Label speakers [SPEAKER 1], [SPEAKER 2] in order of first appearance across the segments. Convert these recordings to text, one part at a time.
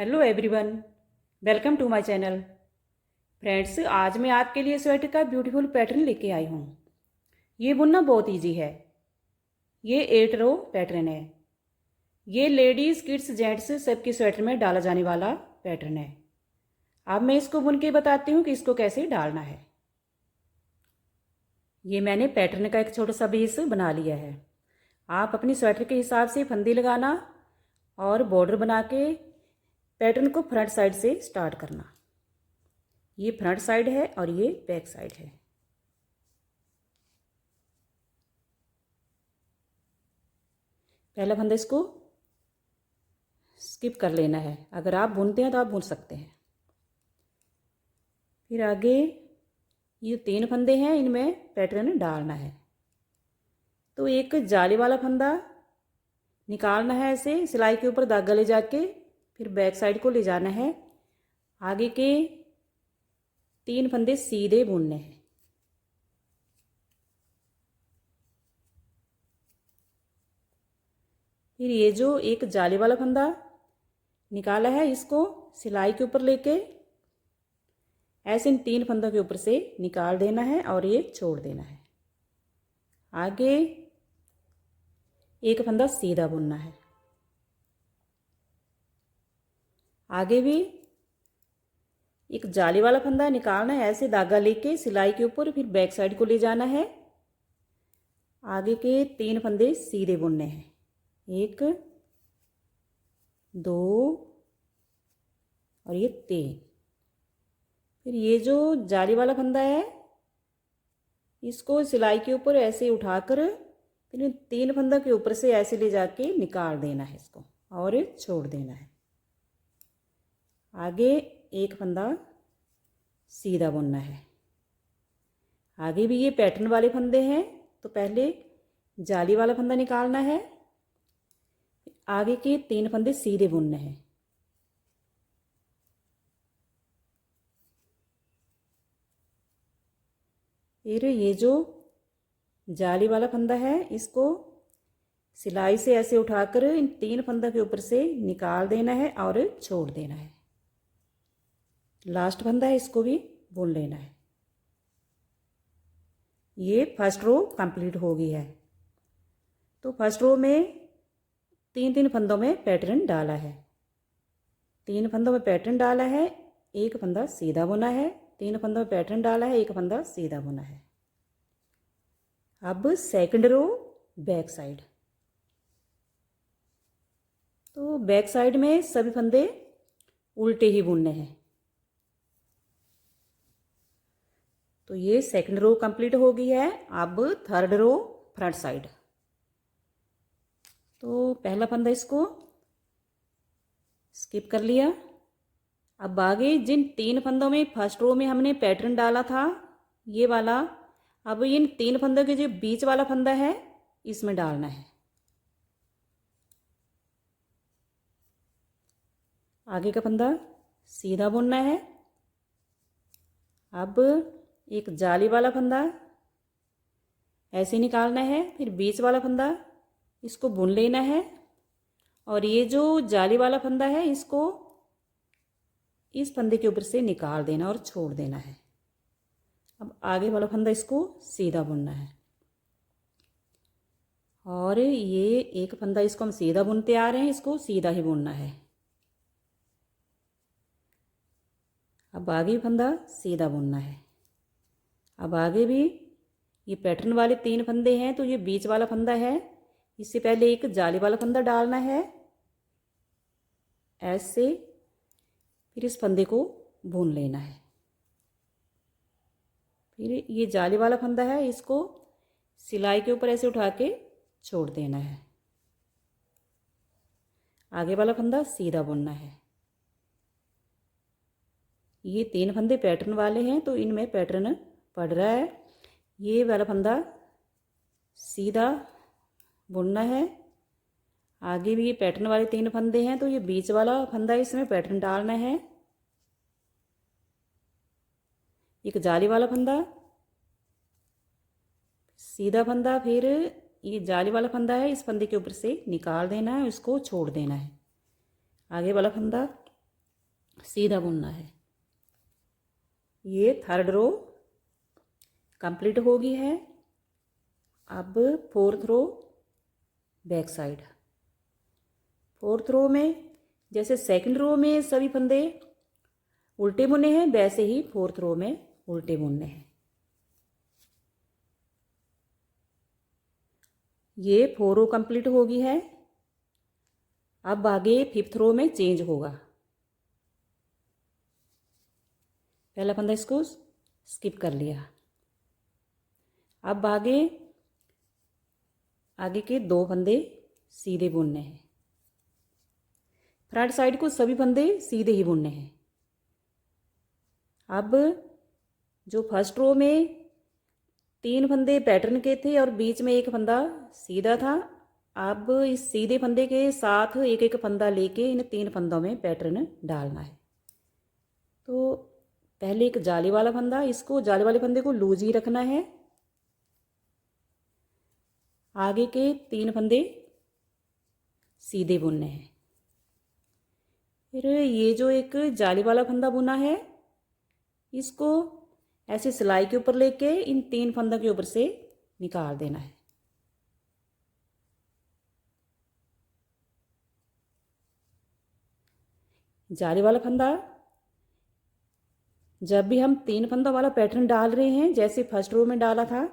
[SPEAKER 1] Hello everyone, welcome to my channel. Friends, आज मैं आपके लिए स्वेटर का ब्यूटीफुल पैटर्न लेके आई हूँ। ये बुनना बहुत इजी है। ये 8 रो पैटर्न है। ये लेडीज़, किड्स, जेंट्स सबके स्वेटर में डाला जाने वाला पैटर्न है। अब मैं इसको बुन के बताती हूँ कि इसको कैसे डालना है। ये मैंने पैटर्न का एक छोटा सा बेस बना लिया है। आप अपनी स्वेटर के हिसाब से फंदी लगाना और बॉर्डर बना के पैटर्न को फ्रंट साइड से स्टार्ट करना। ये फ्रंट साइड है और ये बैक साइड है। पहला फंदा इसको स्किप कर लेना है। अगर आप बुनते हैं तो आप बुन सकते हैं। फिर आगे ये 3 फंदे हैं, इनमें पैटर्न डालना है। तो एक जाली वाला फंदा निकालना है, ऐसे सिलाई के ऊपर धागा ले जाके फिर बैक साइड को ले जाना है। आगे के 3 फंदे सीधे बुनने हैं। फिर ये जो एक जाली वाला फंदा निकाला है, इसको सिलाई के ऊपर लेके ऐसे इन 3 फंदों के ऊपर से निकाल देना है और ये छोड़ देना है। आगे एक फंदा सीधा बुनना है। आगे भी एक जाली वाला फंदा निकालना है, ऐसे धागा लेके सिलाई के ऊपर फिर बैक साइड को ले जाना है। आगे के 3 फंदे सीधे बुनने हैं। 1 2 और ये 3। फिर ये जो जाली वाला फंदा है, इसको सिलाई के ऊपर ऐसे उठाकर फिर 3 फंदों के ऊपर से ऐसे ले जाके निकाल देना है इसको और छोड़ देना है। आगे एक फंदा सीधा बुनना है। आगे भी ये पैटर्न वाले फंदे हैं, तो पहले जाली वाला फंदा निकालना है। आगे के 3 फंदे सीधे बुनने हैं। फिर ये जो जाली वाला फंदा है, इसको सिलाई से ऐसे उठाकर इन 3 फंदों के ऊपर से निकाल देना है और छोड़ देना है। लास्ट फंदा है, इसको भी बुन लेना है। ये फर्स्ट रो कंप्लीट हो गई है। तो फर्स्ट रो में 3 फंदों में पैटर्न डाला है। 3 फंदों में पैटर्न डाला है, एक फंदा सीधा बुना है। 3 फंदों में पैटर्न डाला है, एक फंदा सीधा बुना है। अब सेकंड रो बैक साइड। तो बैक साइड में सभी फंदे उल्टे ही बुनने हैं। तो ये सेकंड रो कंप्लीट हो गई है। अब थर्ड रो फ्रंट साइड। तो पहला फंदा इसको स्किप कर लिया। अब आगे जिन 3 फंदों में फर्स्ट रो में हमने पैटर्न डाला था, ये वाला, अब इन 3 फंदों के जो बीच वाला फंदा है, इसमें डालना है। आगे का फंदा सीधा बुनना है। अब एक जाली वाला फंदा ऐसे निकालना है। फिर बीच वाला फंदा इसको बुन लेना है और ये जो जाली वाला फंदा है, इसको इस फंदे के ऊपर से निकाल देना और छोड़ देना है। अब आगे वाला फंदा इसको सीधा बुनना है और ये एक फंदा इसको हम सीधा बुनते आ रहे हैं, इसको सीधा ही बुनना है। अब आगे फंदा सीधा बुनना है। अब आगे भी ये पैटर्न वाले 3 फंदे हैं, तो ये बीच वाला फंदा है, इससे पहले एक जाली वाला फंदा डालना है ऐसे। फिर इस फंदे को बुन लेना है। फिर ये जाली वाला फंदा है, इसको सिलाई के ऊपर ऐसे उठा के छोड़ देना है। आगे वाला फंदा सीधा बुनना है। ये 3 फंदे पैटर्न वाले हैं, तो इनमें पैटर्न पड़ रहा है। ये वाला फंदा सीधा बुनना है। आगे भी ये पैटर्न वाले 3 फंदे हैं, तो ये बीच वाला फंदा इसमें पैटर्न डालना है। एक जाली वाला फंदा, सीधा फंदा, फिर ये जाली वाला फंदा है, इस फंदे के ऊपर से निकाल देना है, इसको छोड़ देना है। आगे वाला फंदा सीधा बुनना है। ये थर्ड रो कंप्लीट हो गई है। अब fourth row back side. Fourth row में जैसे सेकंड रो में सभी फंदे उल्टे बुने हैं, वैसे ही फोर्थ रो में उल्टे बुनने हैं। ये 4 रो कंप्लीट हो गई है। अब आगे फिफ्थ रो में चेंज होगा। पहला फंदा इसको स्किप कर लिया। अब आगे के 2 फंदे सीधे बुनने हैं। फ्रंट साइड को सभी फंदे सीधे ही बुनने हैं। अब जो फर्स्ट रो में 3 फंदे पैटर्न के थे और बीच में एक फंदा सीधा था, अब इस सीधे फंदे के साथ एक एक फंदा लेके इन 3 फंदों में पैटर्न डालना है। तो पहले एक जाली वाला फंदा, इसको जाली वाले फंदे को लूज ही रखना है। आगे के 3 फंदे सीधे बुनने हैं। फिर ये जो एक जाली वाला फंदा बुना है, इसको ऐसे सिलाई के ऊपर लेके इन 3 फंदों के ऊपर से निकाल देना है। जाली वाला फंदा जब भी हम 3 फंदों वाला पैटर्न डाल रहे हैं, जैसे फर्स्ट रो में डाला था,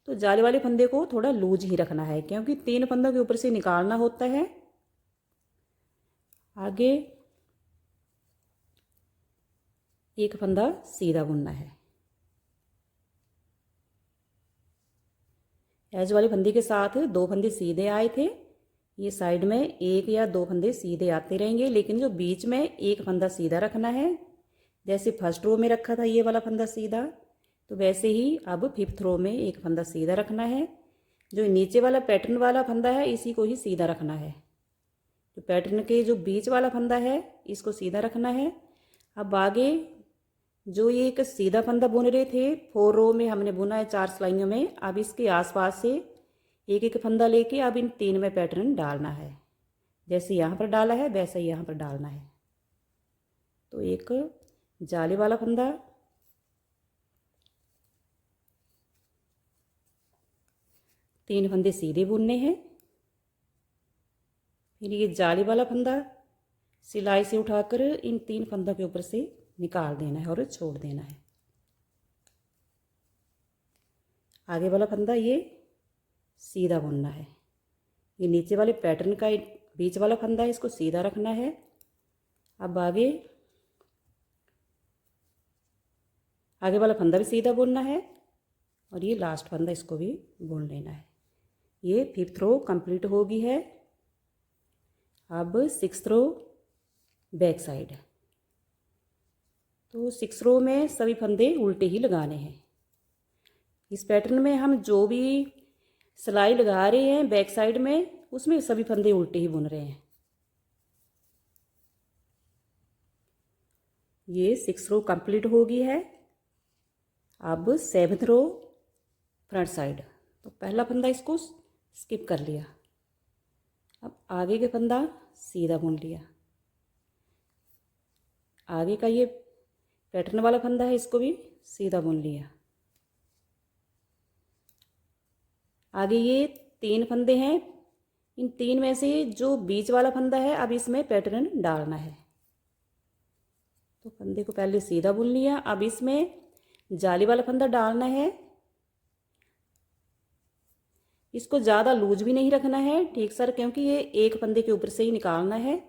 [SPEAKER 1] तो जाली वाले फंदे को थोड़ा लूज ही रखना है, क्योंकि 3 फंदों के ऊपर से निकालना होता है। आगे एक फंदा सीधा बुनना है। एज वाले फंदे के साथ 2 फंदे सीधे आए थे। ये साइड में 1 या 2 फंदे सीधे आते रहेंगे, लेकिन जो बीच में एक फंदा सीधा रखना है। जैसे फर्स्ट रो में रखा था ये वाला फंदा सीधा, तो वैसे ही अब फिफ्थ रो में एक फंदा सीधा रखना है। जो नीचे वाला पैटर्न वाला फंदा है, इसी को ही सीधा रखना है। तो पैटर्न के जो बीच वाला फंदा है, इसको सीधा रखना है। अब आगे जो ये एक सीधा फंदा बुन रहे थे, 4 रो में हमने बुना है 4 सिलाइयों में। अब इसके आसपास से एक एक फंदा लेके अब इन 3 में पैटर्न डालना है। जैसे यहाँ पर डाला है, वैसे ही यहाँ पर डालना है। तो एक जाली वाला फंदा, तीन फंदे सीधे बुनने हैं। फिर ये जाली वाला फंदा सिलाई से उठाकर इन 3 फंदों के ऊपर से निकाल देना है और छोड़ देना है। आगे वाला फंदा ये सीधा बुनना है। ये नीचे वाले पैटर्न का बीच वाला फंदा है, इसको सीधा रखना है। अब आगे वाला फंदा भी सीधा बुनना है और ये लास्ट फंदा, इसको भी बुन लेना है। ये फिफ्थ रो कंप्लीट होगी है। अब सिक्स्थ रो बैक साइड। तो 6 रो में सभी फंदे उल्टे ही लगाने हैं। इस पैटर्न में हम जो भी सिलाई लगा रहे हैं बैक साइड में, उसमें सभी फंदे उल्टे ही बुन रहे हैं। ये 6 रो कंप्लीट होगी है। अब 7th रो फ्रंट साइड। तो पहला फंदा इसको स्किप कर लिया। अब आगे के फंदा सीधा बुन लिया। आगे का ये पैटर्न वाला फंदा है, इसको भी सीधा बुन लिया। आगे ये 3 फंदे हैं, इन 3 में से जो बीच वाला फंदा है, अब इसमें पैटर्न डालना है। तो फंदे को पहले सीधा बुन लिया। अब इसमें जाली वाला फंदा डालना है। इसको ज़्यादा लूज भी नहीं रखना है, ठीक सर, क्योंकि ये एक फंदे के ऊपर से ही निकालना है।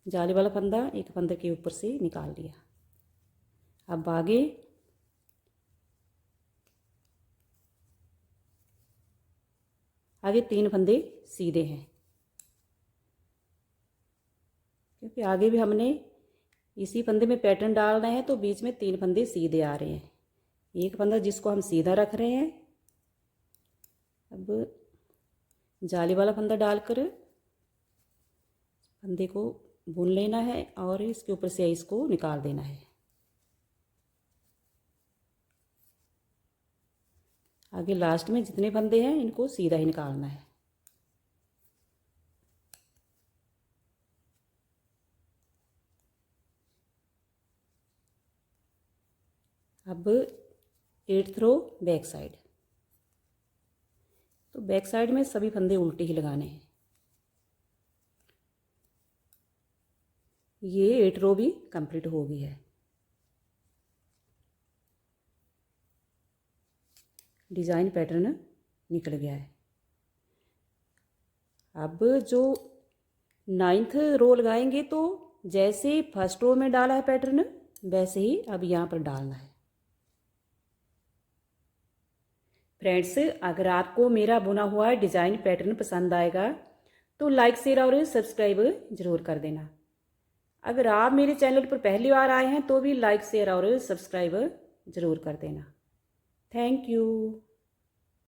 [SPEAKER 1] जाली वाला फंदा एक फंदे के ऊपर से निकाल लिया। अब आगे आगे 3 फंदे सीधे हैं, क्योंकि आगे भी हमने इसी फंदे में पैटर्न डालना है, तो बीच में 3 फंदे सीधे आ रहे हैं। एक फंदा जिसको हम सीधा रख रहे हैं। अब जाली वाला फंदा डालकर फंदे को बुन लेना है और इसके ऊपर से इसको निकाल देना है। आगे लास्ट में जितने फंदे हैं, इनको सीधा ही निकालना है। अब 8th रो बैक साइड, तो बैक साइड में सभी फंदे उल्टे ही लगाने हैं। ये 8 रो भी कंप्लीट हो गई है। डिज़ाइन पैटर्न निकल गया है। अब जो 9th रो लगाएंगे तो जैसे फर्स्ट रो में डाला है पैटर्न, वैसे ही अब यहाँ पर डालना है। फ्रेंड्स, अगर आपको मेरा बुना हुआ डिज़ाइन पैटर्न पसंद आएगा तो लाइक शेयर और सब्सक्राइब ज़रूर कर देना। अगर आप मेरे चैनल पर पहली बार आए हैं तो भी लाइक शेयर और सब्सक्राइब ज़रूर कर देना। Thank you.